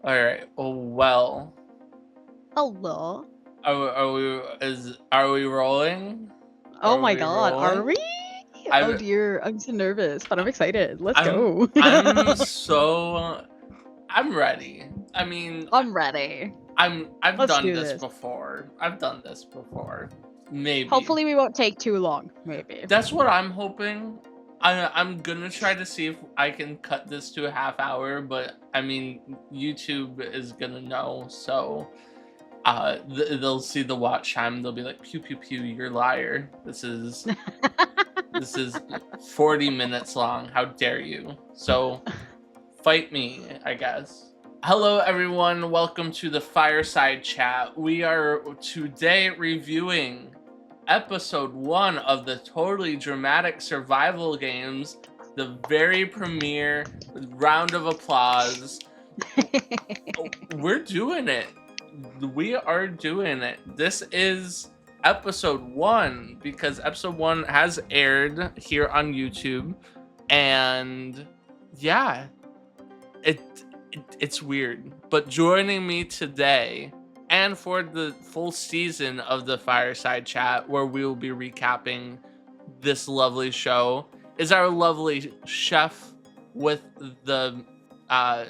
All right. Well, Hello. are we rolling? Oh Are my we god, are we? rolling? Oh I dear, I'm so nervous, but I'm excited. Let's I'm go. I'm so I'm ready. I mean, I'm ready. I've Let's done do this this. before. I've done this before. Maybe. Hopefully we won't take too long, maybe. That's what I'm hoping. I'm gonna try to see if I can cut this to a half hour, but I mean, YouTube is gonna know, so they'll see the watch time. They'll be like, "Pew pew pew, you're a liar. This is 40 minutes long. How dare you?" So fight me, I guess. Hello, everyone. Welcome to the Fireside chat. We are today reviewing episode 1 of the totally dramatic survival games, the very premiere. Round of applause. We're doing it. We are doing it. This is episode 1 because episode 1 has aired here on YouTube, and yeah, it, it's weird. But joining me today and for the full season of the Fireside chat, where we will be recapping this lovely show, is our lovely chef with the I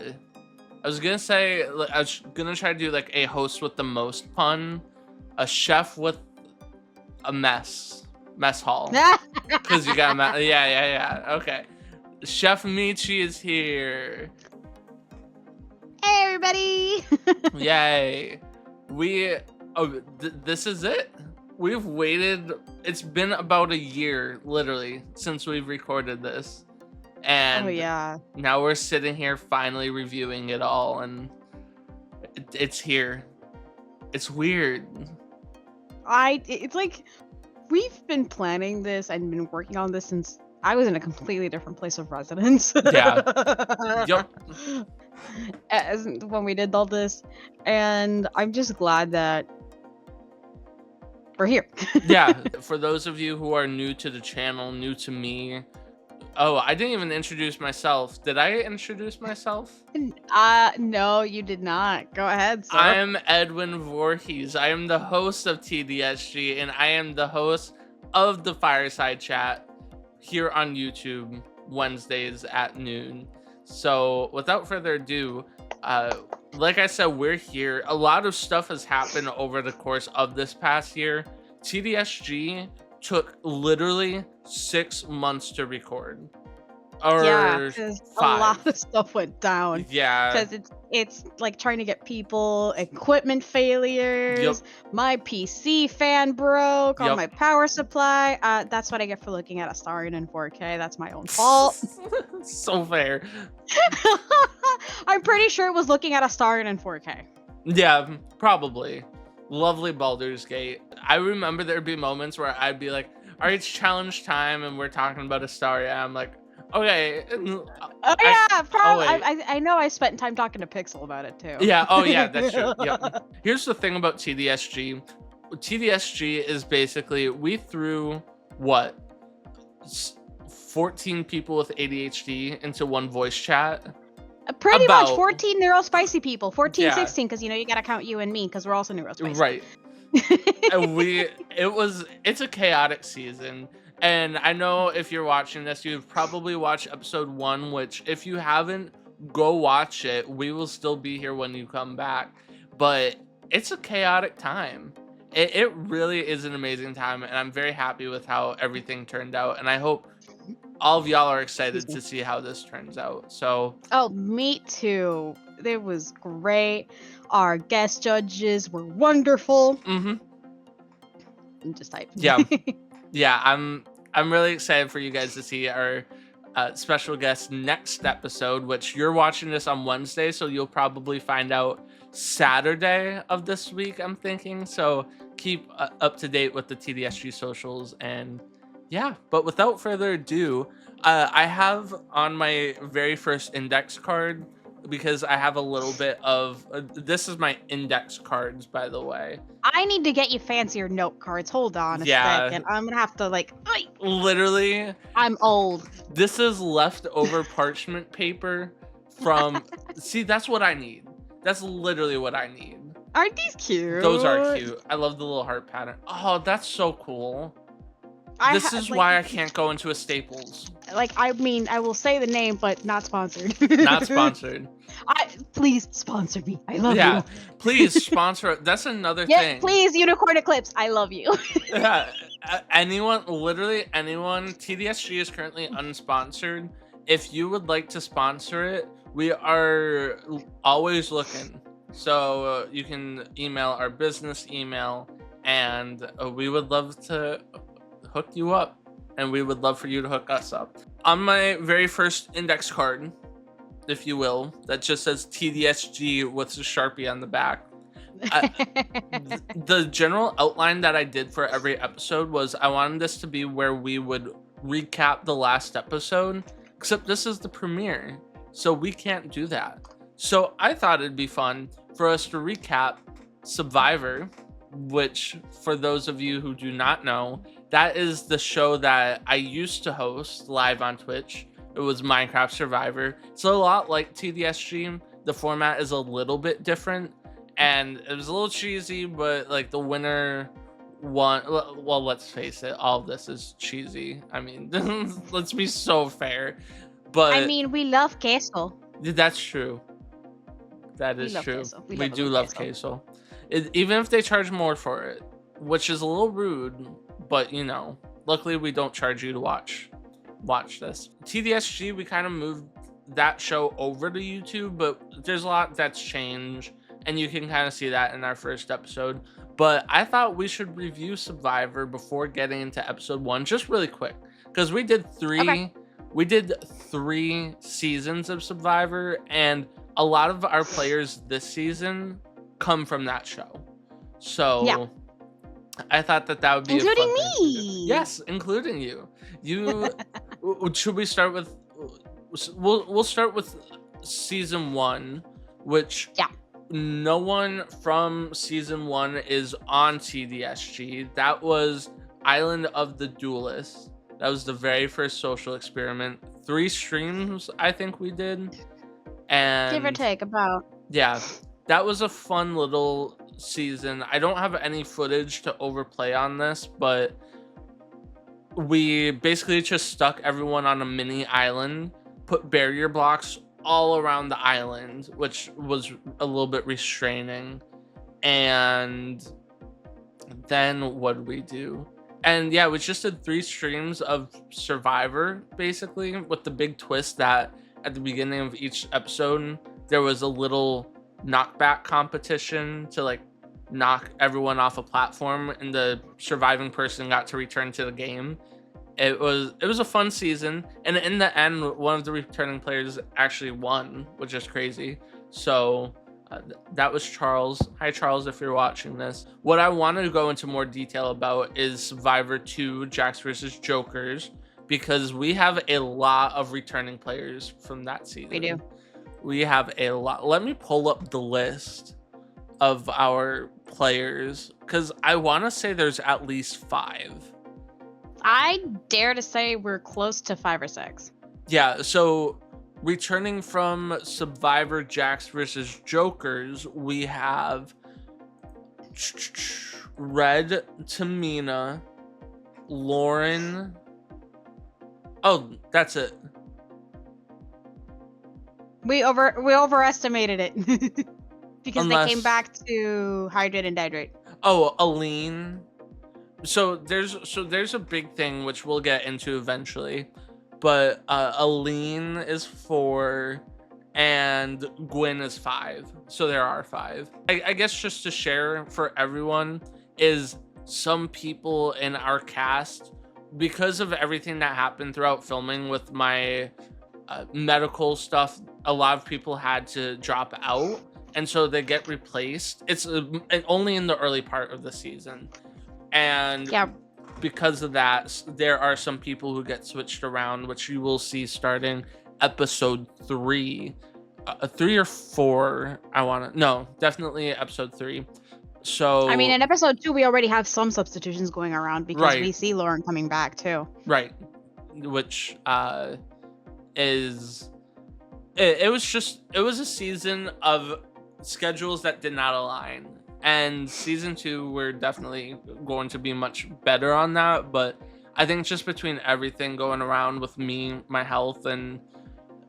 was gonna say, I was gonna try to do like a host with the most pun, a chef with a mess hall, because you got yeah. Okay, Chef Michi is here. Hey everybody! Yay! We this is it. We've waited. It's been about a year, literally, since we've recorded this, and Oh yeah. now we're sitting here finally reviewing it all, and it's here. It's weird. It's like we've been planning this and been working on this since I was in a completely different place of residence. Yeah. Yep. As when we did all this, and I'm just glad that we're here. Yeah. For those of you who are new to the channel, new to me. Oh, I didn't even introduce myself. Did I introduce myself? No, you did not. Go ahead, sir. I'm Edwin Voorhees. I am the host of TDSG, and I am the host of the Fireside chat here on YouTube Wednesdays at noon. So without further ado, like I said, we're here. A lot of stuff has happened over the course of this past year. TDSG took literally 6 months to record. Yeah, Or because a 5. lot of stuff went down. Yeah. Because it's like trying to get people, equipment failures. My PC fan broke on my power supply. That's what I get for looking at a star in 4K. That's my own fault. So fair. I'm pretty sure it was looking at a star in 4K. Yeah, probably. Lovely Baldur's Gate. I remember there'd be moments where I'd be like, all right, it's challenge time, and we're talking about Astaria. I'm like, okay. Oh yeah, probably. I know I spent time talking to Pixel about it too. Yeah, oh yeah, that's true. Yep. Here's the thing about TDSG. TDSG is basically, we threw, what, 14 people with ADHD into one voice chat? Pretty much 14 neurospicy people. 14, yeah. 16, because you gotta count you and me, because we're also neurospicy. Right. And it's a chaotic season. And I know if you're watching this, you've probably watched episode 1, which if you haven't, go watch it. We will still be here when you come back. But it's a chaotic time. It really is an amazing time, and I'm very happy with how everything turned out. And I hope all of y'all are excited to see how this turns out. So. Oh, me too. It was great. Our guest judges were wonderful. Mm-hmm. I'm just typing. Yeah. Yeah, I'm really excited for you guys to see our special guest next episode, which you're watching this on Wednesday, so you'll probably find out Saturday of this week, I'm thinking. So keep up to date with the TDSG socials. And yeah, but without further ado, I have on my very first index card, because I have a little bit of this is my index cards, by the way. I need to get you fancier note cards. Hold on a second. I'm gonna have to literally, I'm old. This is leftover parchment paper from see, that's what I need. That's literally what I need. Aren't these cute? Those are cute. I love the little heart pattern. Oh, that's so cool. This is why I can't go into a Staples. Like, I mean, I will say the name, but not sponsored. Not sponsored. Please sponsor me. I love you. Yeah, please sponsor. That's another thing. Please, Unicorn Eclipse. I love you. Yeah, literally anyone. TDSG is currently unsponsored. If you would like to sponsor it, we are always looking. So you can email our business email, and we would love to hook you up, and we would love for you to hook us up. On my very first index card, if you will, that just says TDSG with a Sharpie on the back. The general outline that I did for every episode was I wanted this to be where we would recap the last episode, except this is the premiere, so we can't do that. So I thought it'd be fun for us to recap Survivor, which, for those of you who do not know, that is the show that I used to host live on Twitch. It was Minecraft Survivor. It's a lot like TDSG. The format is a little bit different, and it was a little cheesy, but like the winner won. Well, let's face it, all of this is cheesy. I mean, let's be so fair. But I mean, we love queso. That's true. That is true. Queso. We do love queso. Even if they charge more for it, which is a little rude, but you know, luckily we don't charge you to watch this. TDSG, we kind of moved that show over to YouTube, but there's a lot that's changed, and you can kind of see that in our first episode. But I thought we should review Survivor before getting into episode 1, just really quick, because we did three seasons of Survivor, and a lot of our players this season come from that show. So yeah. I thought that would be including a fun me. Thing. Yes, including you. Should we start with? We'll start with season 1, which no one from season 1 is on TDSG. That was Island of the Duelists. That was the very first social experiment. 3 streams, I think we did, and give or take about. Yeah, that was a fun little season. I don't have any footage to overplay on this, but we basically just stuck everyone on a mini island, put barrier blocks all around the island, which was a little bit restraining. And then what did we do? And yeah, we just did 3 streams of Survivor, basically, with the big twist that at the beginning of each episode, there was a little knockback competition to like knock everyone off a platform, and the surviving person got to return to the game. It was a fun season, and in the end, one of the returning players actually won, which is crazy. So that was Charles. Hi, Charles, if you're watching this. What I wanted to go into more detail about is Survivor 2, Jax versus Jokers, because we have a lot of returning players from that season. We do. We have a lot. Let me pull up the list of our players, because I want to say there's at least 5. I dare to say we're close to 5 or 6. Yeah, so returning from Survivor Jax versus Jokers, we have Red, Tamina, Lauren. Oh, that's it. We overestimated it because they came back to hydrate and dihydrate. Oh, Aline. So there's a big thing which we'll get into eventually, but Aline is 4 and Gwen is 5. So there are 5. I guess just to share for everyone is some people in our cast, because of everything that happened throughout filming with my medical stuff, a lot of people had to drop out, and so they get replaced. It's only in the early part of the season. And because of that, there are some people who get switched around, which you will see starting episode 3. 3 or 4, definitely episode 3. So I mean, in episode 2, we already have some substitutions going around because we see Lauren coming back too. Right. Which it was a season of schedules that did not align. And season 2, we're definitely going to be much better on that. But I think just between everything going around with me, my health, and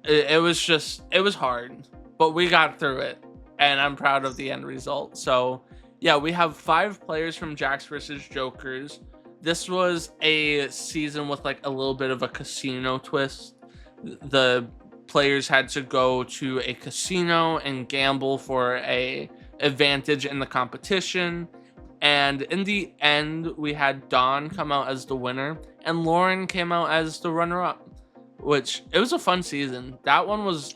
it was hard, but we got through it. And I'm proud of the end result. So yeah, we have 5 players from Jacks versus Jokers. This was a season with like a little bit of a casino twist. The players had to go to a casino and gamble for a advantage in the competition. And in the end, we had Dawn come out as the winner and Lauren came out as the runner-up, which it was a fun season. That one was,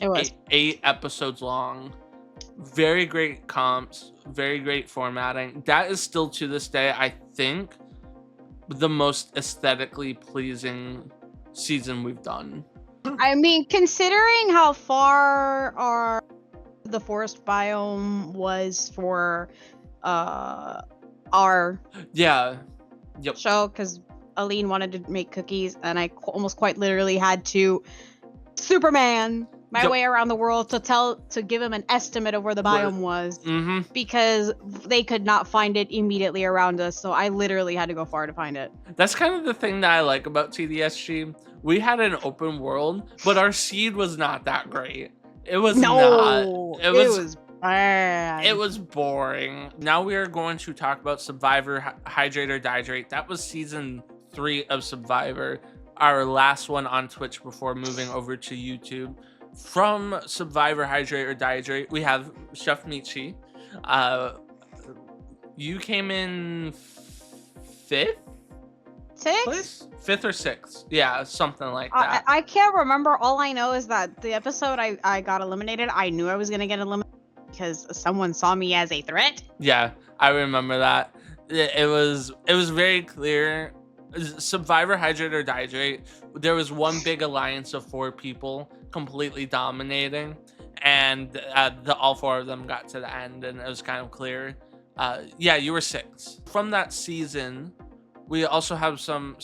eight episodes long. Very great comps, very great formatting. That is still to this day, I think, the most aesthetically pleasing season we've done. I mean, considering how far the forest biome was for our show, because Aline wanted to make cookies, and I almost quite literally had to Superman my way around the world to give him an estimate of where the biome was, because they could not find it immediately around us, so I literally had to go far to find it. That's kind of the thing that I like about TDSG. We had an open world, but our seed was not that great. It was bad. It was boring. Now we are going to talk about Survivor Hydrate or Dihydrate. That was season 3 of Survivor, our last one on Twitch before moving over to YouTube. From Survivor Hydrate or Dihydrate, we have Chef Michi. You came in 5th? 6th? 5th or 6th. Yeah, something like that. I can't remember. All I know is that the episode I got eliminated, I knew I was going to get eliminated because someone saw me as a threat. Yeah, I remember that. It was very clear. Survivor Hydrate or Dihydrate, there was one big alliance of 4 people completely dominating, and all 4 of them got to the end, and it was kind of clear. Yeah, you were 6th. From that season, we also have some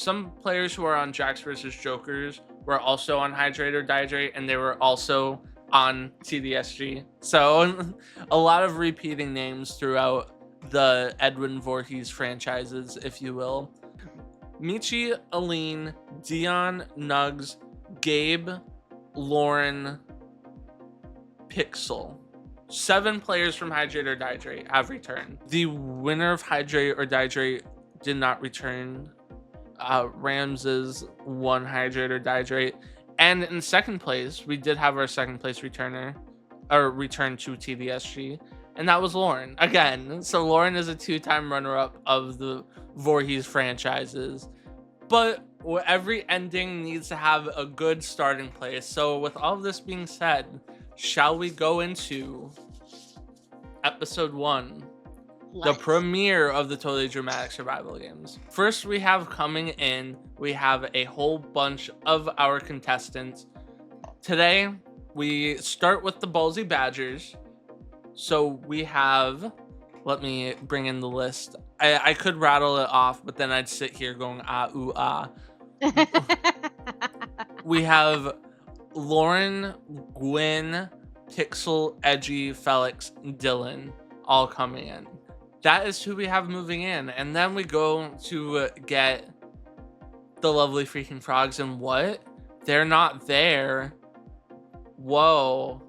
players who are on Jacks versus Jokers were also on Hydrate or Dihydrate, and they were also on TDSG. So a lot of repeating names throughout the Edwin Voorhees franchises, if you will. Michi, Aline, Dion, Nugs, Gabe, Lauren, Pixel. 7 players from Hydrate or Dihydrate have returned. The winner of Hydrate or Dihydrate did not return. Ramses won Hydrate or Dihydrate. And in 2nd place, we did have our 2nd place return to TDSG, and that was Lauren again. So Lauren is a 2-time runner-up of the Voorhees franchises, but every ending needs to have a good starting place. So with all of this being said, shall we go into episode 1? The premiere of the Totally Dramatic Survival Games. First, we have coming in, we have a whole bunch of our contestants. Today, we start with the Ballsy Badgers. So we have, let me bring in the list. I could rattle it off, but then I'd sit here going, ah, ooh, ah. We have Lauren, Gwyn, Pixel, Edgy, Felix, Dylan all coming in. That is who we have moving in. And then we go to get the lovely freaking frogs, and what? They're not there. Whoa.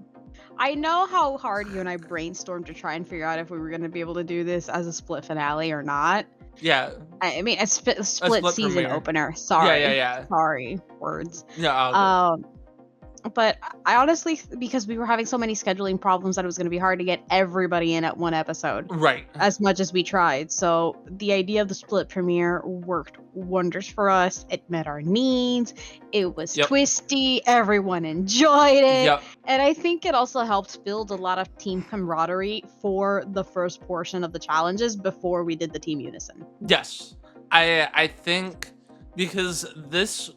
I know how hard you and I brainstormed to try and figure out if we were going to be able to do this as a split finale or not. Yeah. I mean, a split season premiere. Opener. Sorry. Yeah. Sorry. Words. Yeah. But I honestly, because we were having so many scheduling problems that it was going to be hard to get everybody in at one episode. Right. As much as we tried. So the idea of the split premiere worked wonders for us. It met our needs. It was twisty. Everyone enjoyed it. Yep. And I think it also helped build a lot of team camaraderie for the first portion of the challenges before we did the team unison. Yes. I think because these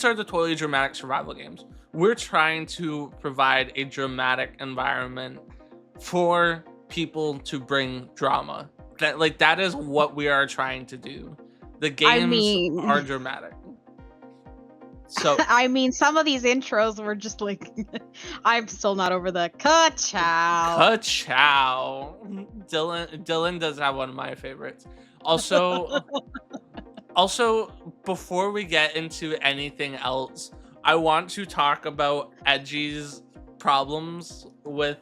are the Totally Dramatic Survival Games. We're trying to provide a dramatic environment for people to bring drama. That is what we are trying to do. The games are dramatic. So I mean, some of these intros were just like, I'm still not over the ka-chow. ka-chow. Dylan does have one of my favorites. Also, before we get into anything else, I want to talk about Edgy's problems with.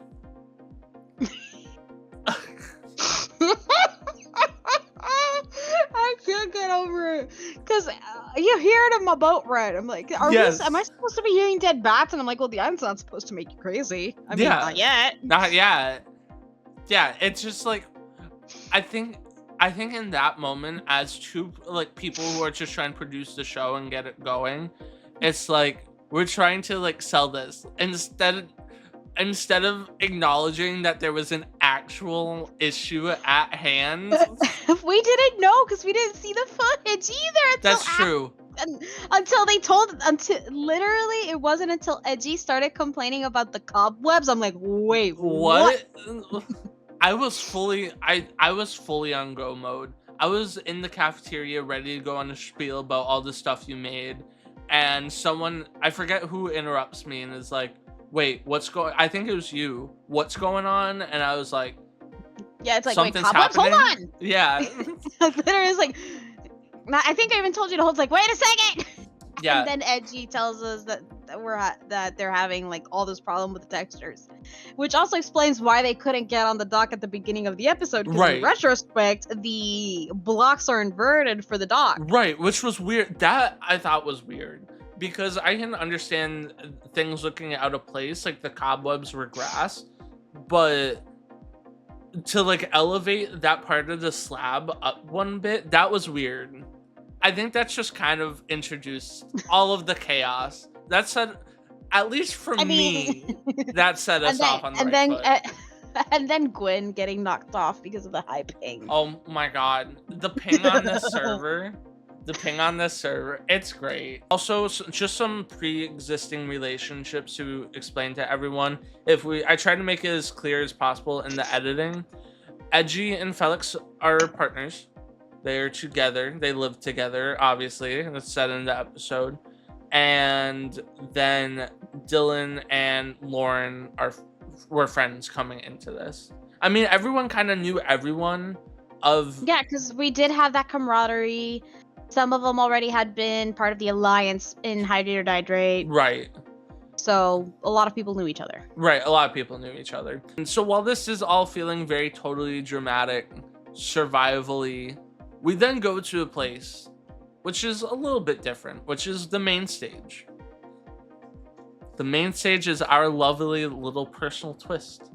I can't get over it because you hear it in my boat ride. I'm like, am I supposed to be hearing dead bats? And I'm like, well, the island's not supposed to make you crazy. I mean, not yet. Not yet. Yeah, it's just like, I think in that moment, as two like people who are just trying to produce the show and get it going, it's like we're trying to like sell this instead of acknowledging that there was an actual issue at hand. We didn't know because we didn't see the footage either. That's true. Until literally, it wasn't until Edgy started complaining about the cobwebs. I'm like, wait, what? I was fully on go mode. I was in the cafeteria ready to go on a spiel about all the stuff you made, and someone, I forget who, interrupts me and is like, wait, I think it was you. What's going on? And I was like, yeah, it's like, something's wait, cobwebs? happening. Hold on. Yeah. Literally, it's like, I think I even told you to hold. Like, wait a second. Yeah. And then Edgy tells us that they're having like all this problem with the textures, which also explains why they couldn't get on the dock at the beginning of the episode. Right. In retrospect, the blocks are inverted for the dock. Right, which was weird. That I thought was weird. Because I can understand things looking out of place, like the cobwebs were grass, but to like elevate that part of the slab up one bit, that was weird. I think that's just kind of introduced all of the chaos. That said, at least for me, that set us off on the right foot. And then Gwen getting knocked off because of the high ping. Oh my god, the ping on this server. The ping on this server, it's great. Also, just some pre-existing relationships to explain to everyone. I try to make it as clear as possible in the editing. Edgy and Felix are partners. They're together. They live together, obviously. That's said in the episode. And then Dylan and Lauren were friends coming into this. I mean, everyone kind of knew everyone of... Yeah, because we did have that camaraderie. Some of them already had been part of the alliance in Hydrate or Dihydrate. Right. So a lot of people knew each other. Right, a lot of people knew each other. And so while this is all feeling very totally dramatic, survivally, we then go to a place which is a little bit different, which is the main stage. The main stage is our lovely little personal twist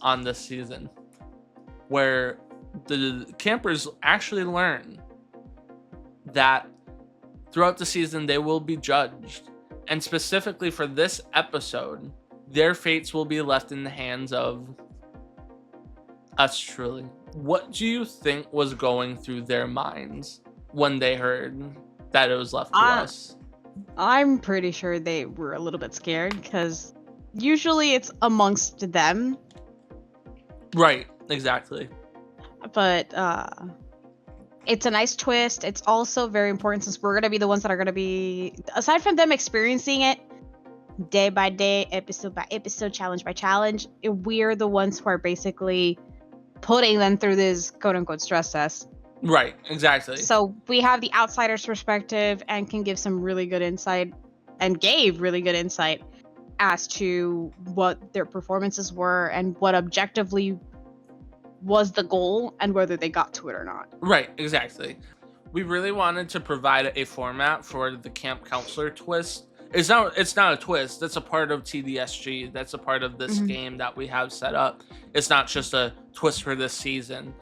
on this season, where the campers actually learn that throughout the season they will be judged, and specifically for this episode, their fates will be left in the hands of us truly. What do you think was going through their minds when they heard that it was left to us? I'm pretty sure they were a little bit scared, because usually it's amongst them. Right, exactly. But it's a nice twist. It's also very important since we're going to be the ones that are going to be, aside from them experiencing it day by day, episode by episode, challenge by challenge, we're the ones who are basically putting them through this quote-unquote stress test. Right, exactly. So we have the outsider's perspective and can give some really good insight, and gave really good insight as to what their performances were and what objectively was the goal and whether they got to it or not. Right, exactly. We really wanted to provide a format for the camp counselor twist. It's not a twist. That's a part of TDSG. That's a part of this game that we have set up. It's not just a twist for this season.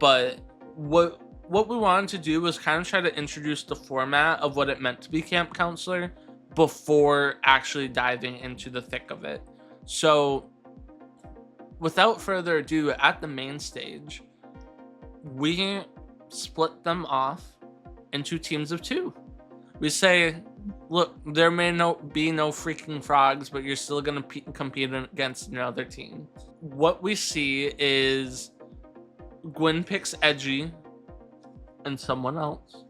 But what we wanted to do was kind of try to introduce the format of what it meant to be camp counselor before actually diving into the thick of it. So without further ado, at the main stage, we split them off into teams of 2. We say, look, there may be no freaking frogs, but you're still going to compete against another team. What we see is Gwen picks Edgy and someone else,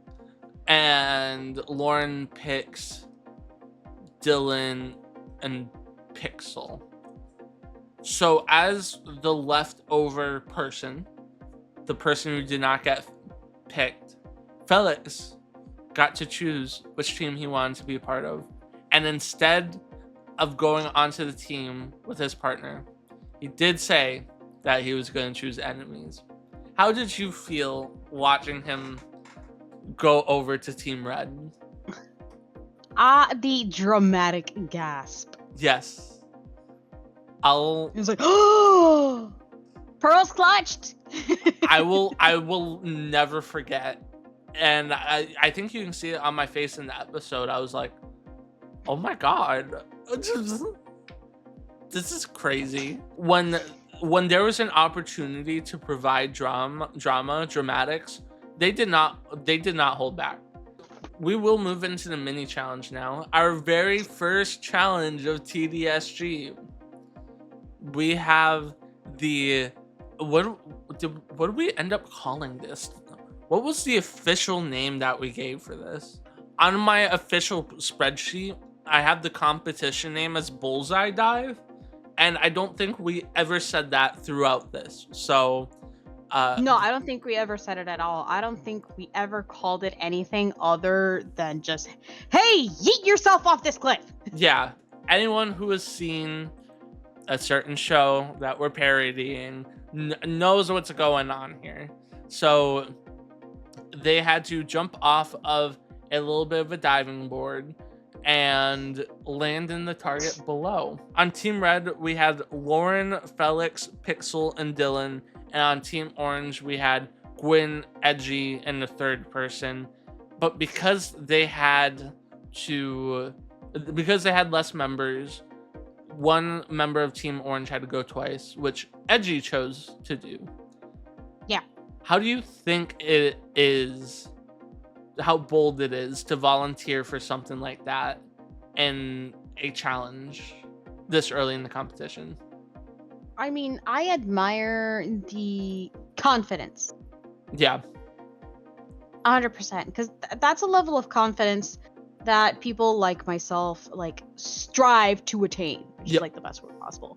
and Lauren picks Dylan, and Pixel. So as the leftover person, the person who did not get picked, Felix got to choose which team he wanted to be a part of. And instead of going onto the team with his partner, he did say that he was going to choose enemies. How did you feel watching him go over to Team Red? The dramatic gasp. Yes. He was like, oh, pearls clutched. I will never forget. And I think you can see it on my face in the episode. I was like, oh my God. This is crazy. When there was an opportunity to provide dramatics, they did not hold back. We will move into the mini challenge now. Our very first challenge of TDSG. We have the what did we end up calling this? What was the official name that we gave for this? On my official spreadsheet, I have the competition name as Bullseye Dive, and I don't think we ever said that throughout this. So no, I don't think we ever said it at all. I don't think we ever called it anything other than just, hey, yeet yourself off this cliff. Yeah, anyone who has seen a certain show that we're parodying knows what's going on here. So they had to jump off of a little bit of a diving board and land in the target below. On Team Red, we had Lauren, Felix, Pixel, and Dylan. And on Team Orange, we had Gwyn, Edgy, and the third person. But because they had less members, one member of Team Orange had to go twice, which Edgy chose to do. Yeah. How do you think it is, how bold it is to volunteer for something like that in a challenge this early in the competition? I mean, I admire the confidence. Yeah. 100%. Because that's a level of confidence that people like myself strive to attain, which is the best word possible.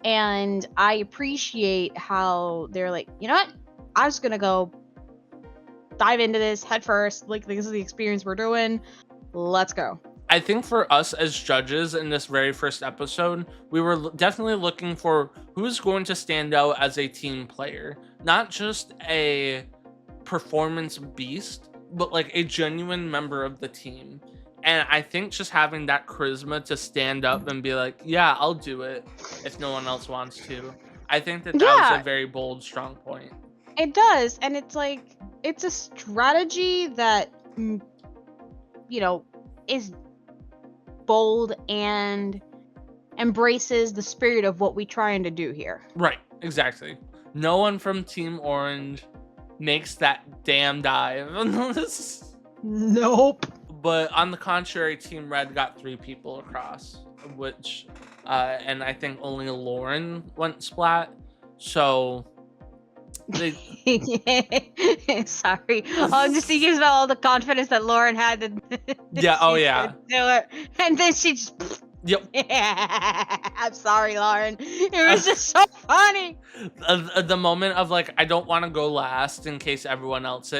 And I appreciate how they're like, you know what, I'm just gonna go dive into this head first. This is the experience we're doing, let's go. I think for us as judges in this very first episode, we were definitely looking for who's going to stand out as a team player, not just a performance beast, but a genuine member of the team. And I think just having that charisma to stand up and be like, yeah, I'll do it if no one else wants to. I think that was a very bold, strong point. It does. And it's a strategy that, is bold and embraces the spirit of what we're trying to do here. Right, exactly. No one from Team Orange makes that damn dive. Nope. But on the contrary, Team Red got 3 people across, which, and I think only Lauren went splat. So, sorry. I'm just thinking about all the confidence that Lauren had. Yeah. Do it. And then she just. Yep. I'm sorry, Lauren. It was just so funny. The moment of I don't want to go last in case everyone else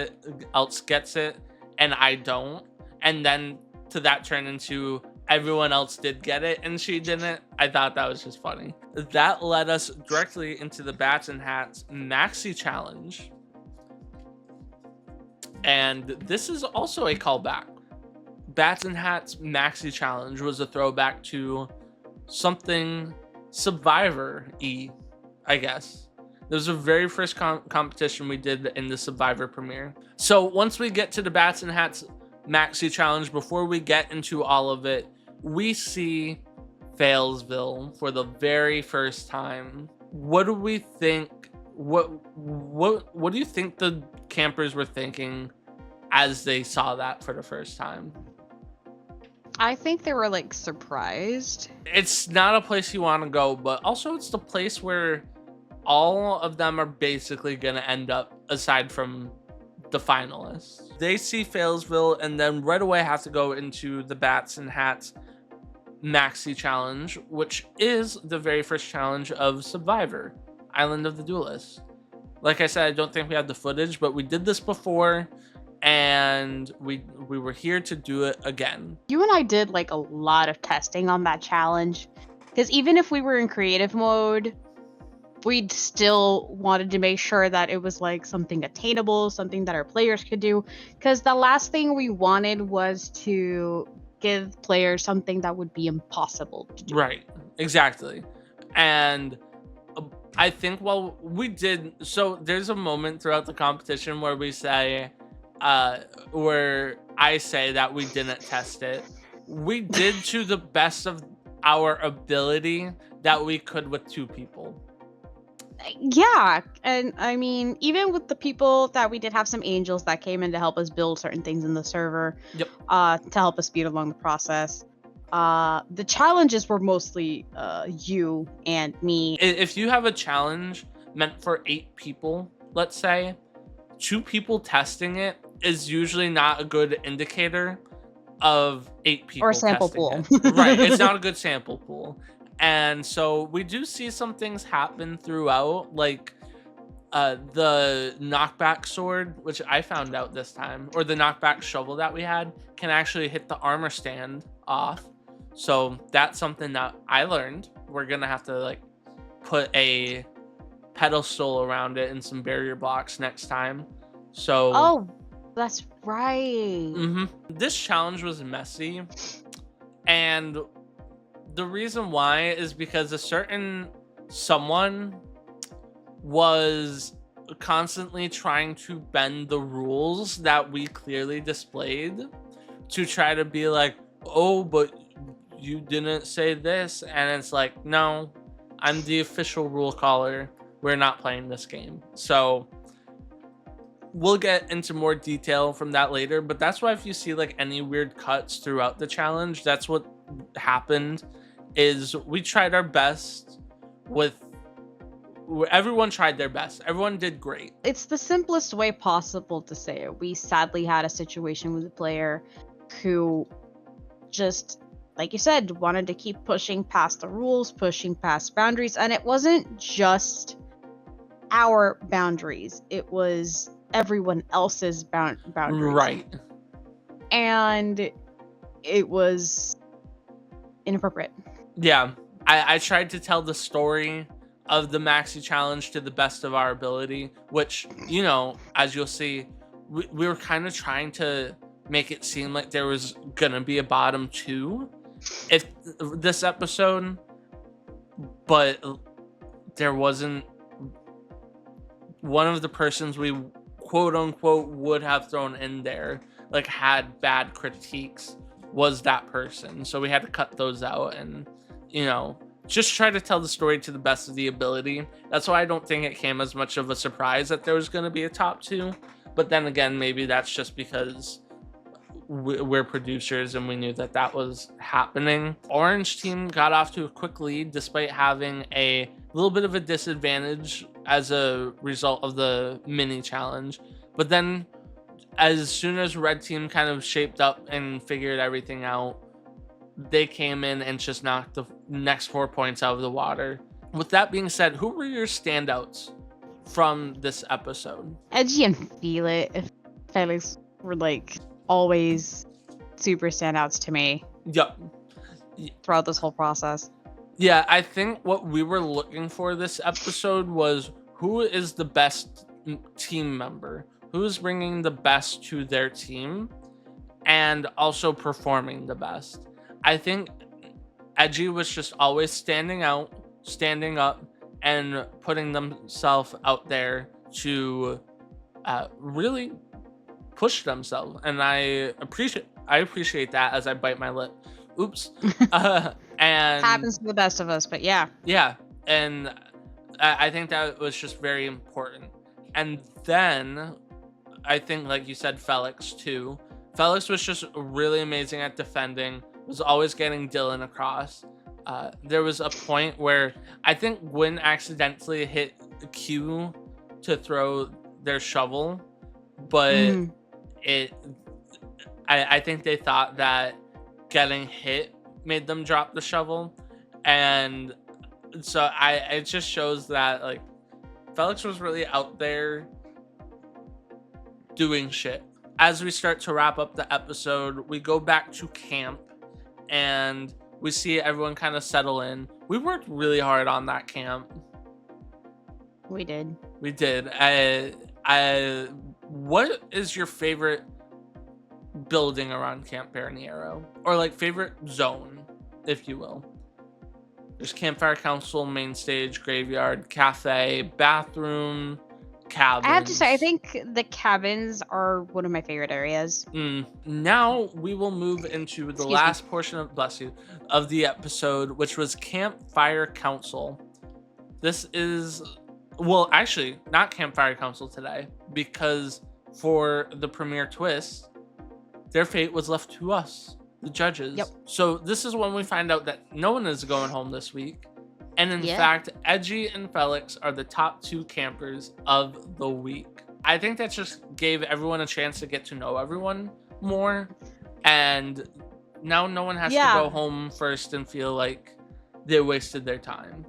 gets it, and I don't. And then to that turn into everyone else did get it and she didn't. I thought that was just funny. That led us directly into the Bats and Hats Maxi Challenge. And this is also a callback. Bats and Hats Maxi Challenge was a throwback to something Survivor-y, I guess. It was the very first competition we did in the Survivor premiere. So once we get to the Bats and Hats Maxi Challenge, before we get into all of it, we see Failsville for the very first time. What do we think? What do you think the campers were thinking as they saw that for the first time? I think they were surprised. It's not a place you want to go, but also it's the place where all of them are basically going to end up, aside from the finalists. They see Failsville and then right away have to go into the Bats and Hats maxi challenge, which is the very first challenge of Survivor, Island of the Duelists. Like I said, I don't think we have the footage, but we did this before, and we were here to do it again. You and I did like a lot of testing on that challenge, because even if we were in creative mode, we still wanted to make sure that it was like something attainable, something that our players could do, because the last thing we wanted was to give players something that would be impossible to do. Right, exactly. And I think we did, so there's a moment throughout the competition where we say, where I say that we didn't test it. We did to the best of our ability that we could with 2 people. Yeah, and I mean, even with the people that we did have some angels that came in to help us build certain things in the server, Yep. To help us speed along the process. The challenges were mostly you and me. If you have a challenge meant for 8 people, let's say, 2 people testing it is usually not a good indicator of 8 people Or sample testing pool. it. Right, it's not a good sample pool. And so we do see some things happen throughout, like the knockback sword, which I found out this time, or the knockback shovel that we had, can actually hit the armor stand off. So that's something that I learned. We're gonna have to like put a pedestal around it and some barrier blocks next time. So Oh, that's right. This challenge was messy, and the reason why is because a certain someone was constantly trying to bend the rules that we clearly displayed to try to be like, oh, but you didn't say this. And it's like, no, I'm the official rule caller. We're not playing this game. So we'll get into more detail from that later. But that's why if you see like any weird cuts throughout the challenge, that's what happened. Is we tried our best with everyone tried their best. Everyone did great. It's the simplest way possible to say it. We sadly had a situation with a player who just, like you said, wanted to keep pushing past the rules, pushing past boundaries. And it wasn't just our boundaries. It was everyone else's boundaries. Right. And it was inappropriate. Yeah, I tried to tell the story of the maxi challenge to the best of our ability, which, you know, as you'll see, we were kind of trying to make it seem like there was gonna be a bottom 2 if this episode, but there wasn't. One of the persons we quote unquote would have thrown in there, like, had bad critiques, was that person, so we had to cut those out and, you know, just try to tell the story to the best of the ability. That's why I don't think it came as much of a surprise that there was going to be a top 2, but then again, maybe that's just because we're producers and we knew that that was happening. Orange team got off to a quick lead despite having a little bit of a disadvantage as a result of the mini challenge, but then as soon as red team kind of shaped up and figured everything out, they came in and just knocked the next 4 points out of the water. With that being said, who were your standouts from this episode? Edgy and Felix were like always super standouts to me. Yep. Throughout this whole process. Yeah, I think what we were looking for this episode was who is the best team member, who's bringing the best to their team, and also performing the best. I think Edgy was just always standing out, standing up, and putting themselves out there to really push themselves, and I appreciate that as I bite my lip. Oops. And happens to the best of us, but yeah. Yeah, and I think that was just very important. And then I think, like you said, Felix too. Felix was just really amazing at defending, was always getting Dylan across. There was a point where I think Gwen accidentally hit Q to throw their shovel, but I think they thought that getting hit made them drop the shovel. And so it just shows that like Felix was really out there doing shit. As we start to wrap up the episode, we go back to camp and we see everyone kind of settle in. We worked really hard on that camp. We did. What is your favorite building around Camp Baroniero? Or like favorite zone, if you will? There's Campfire Council, main stage, graveyard, cafe, bathroom, cabins. I have to say, I think the cabins are one of my favorite areas. Now we will move into the last portion of the episode, which was Campfire Council. This is, well, actually, not Campfire Council today, because for the premiere twist, their fate was left to us, the judges. Yep. So this is when we find out that no one is going home this week. And in fact, Edgy and Felix are the top 2 campers of the week. I think that just gave everyone a chance to get to know everyone more. And now no one has to go home first and feel like they wasted their time.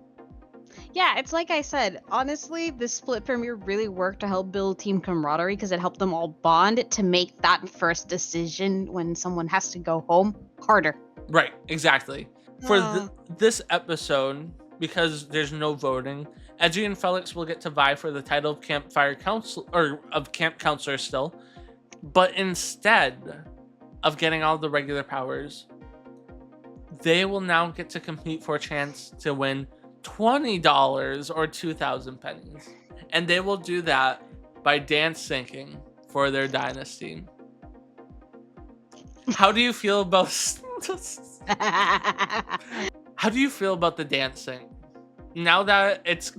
Yeah, it's like I said, honestly, this split premiere really worked to help build team camaraderie because it helped them all bond to make that first decision when someone has to go home harder. Right, exactly. For this episode, because there's no voting, Edgy and Felix will get to vie for the title of Campfire Council, or of Camp Counselor still. But instead of getting all the regular powers, they will now get to compete for a chance to win $20 or 2,000 pennies. And they will do that by dance syncing for their dynasty. How do you feel about How do you feel about the dancing? Now that it's,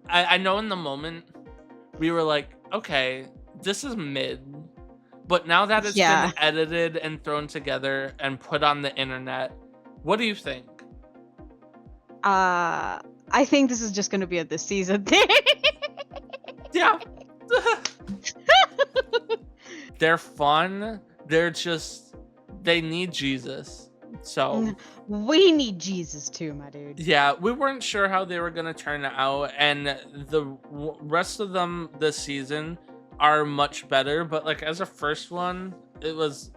I know in the moment we were like, okay, this is mid. But now that it's been edited and thrown together and put on the internet, what do you think? I think this is just going to be a this season thing. Yeah. They're fun. They're just, they need Jesus. So we need Jesus too, my dude. Yeah, we weren't sure how they were going to turn out, and the rest of them this season are much better, but like as a first one, it was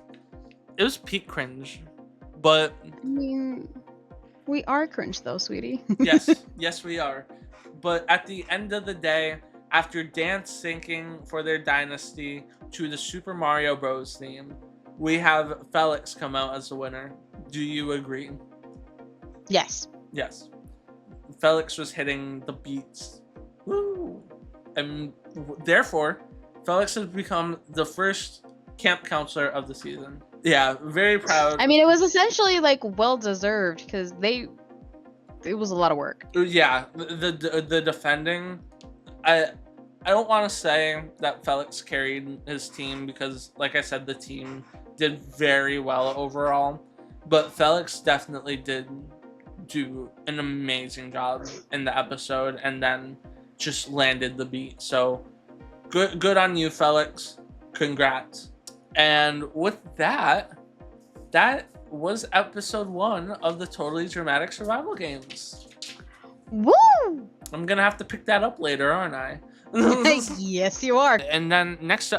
peak cringe. But I mean, we are cringe though, sweetie. yes we are. But at the end of the day, after dance syncing for their dynasty to the Super Mario Bros. Theme, we have Felix come out as the winner. Do you agree? Yes. Yes. Felix was hitting the beats. Woo! And therefore, Felix has become the first camp counselor of the season. Yeah, very proud. I mean, it was essentially like well deserved because it was a lot of work. Yeah, the defending. I don't want to say that Felix carried his team because, like I said, the team did very well overall. But Felix definitely did do an amazing job in the episode and then just landed the beat. So good on you, Felix. Congrats. And with that was episode 1 of the Totally Dramatic Survival Games. Woo! I'm going to have to pick that up later, aren't I? Yes, you are. And then next,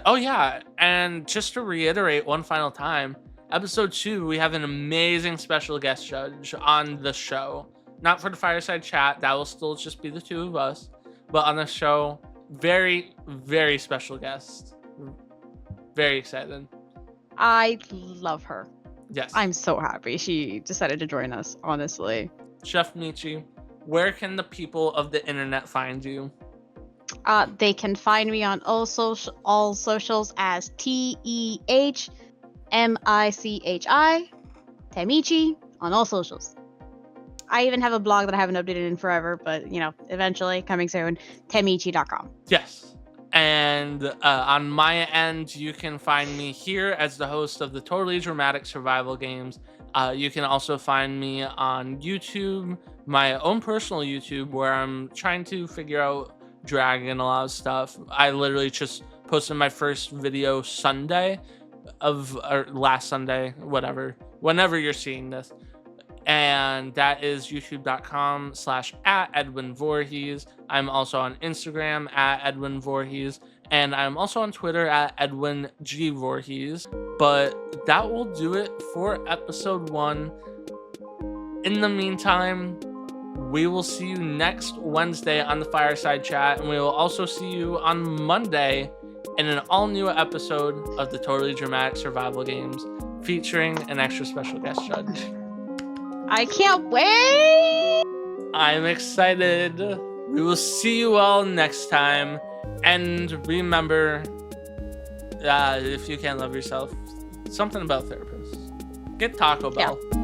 and just to reiterate one final time, episode 2, we have an amazing special guest judge on the show. Not for the Fireside chat, that will still just be the 2 of us. But on the show, very, very special guest. Very excited. I love her. Yes. I'm so happy she decided to join us, honestly. Chef Michi, where can the people of the internet find you? They can find me on all socials as TEHMICHI, Temichi, on all socials. I even have a blog that I haven't updated in forever, but eventually coming soon, temichi.com. Yes. And on my end, you can find me here as the host of the Totally Dramatic Survival Games. You can also find me on YouTube, my own personal YouTube, where I'm trying to figure out drag and a lot of stuff. I literally just posted my first video Sunday or last Sunday, whatever, whenever you're seeing this. And that is youtube.com/@Edwin Voorhees. I'm also on Instagram @Edwin Voorhees. And I'm also on Twitter @Edwin G Voorhees. But that will do it for episode 1. In the meantime, we will see you next Wednesday on the Fireside Chat. And we will also see you on Monday in an all-new episode of the Totally Dramatic Survival Games, featuring an extra special guest judge. I can't wait! I'm excited. We will see you all next time. And remember, if you can't love yourself, something about therapists. Get Taco Bell. Yeah.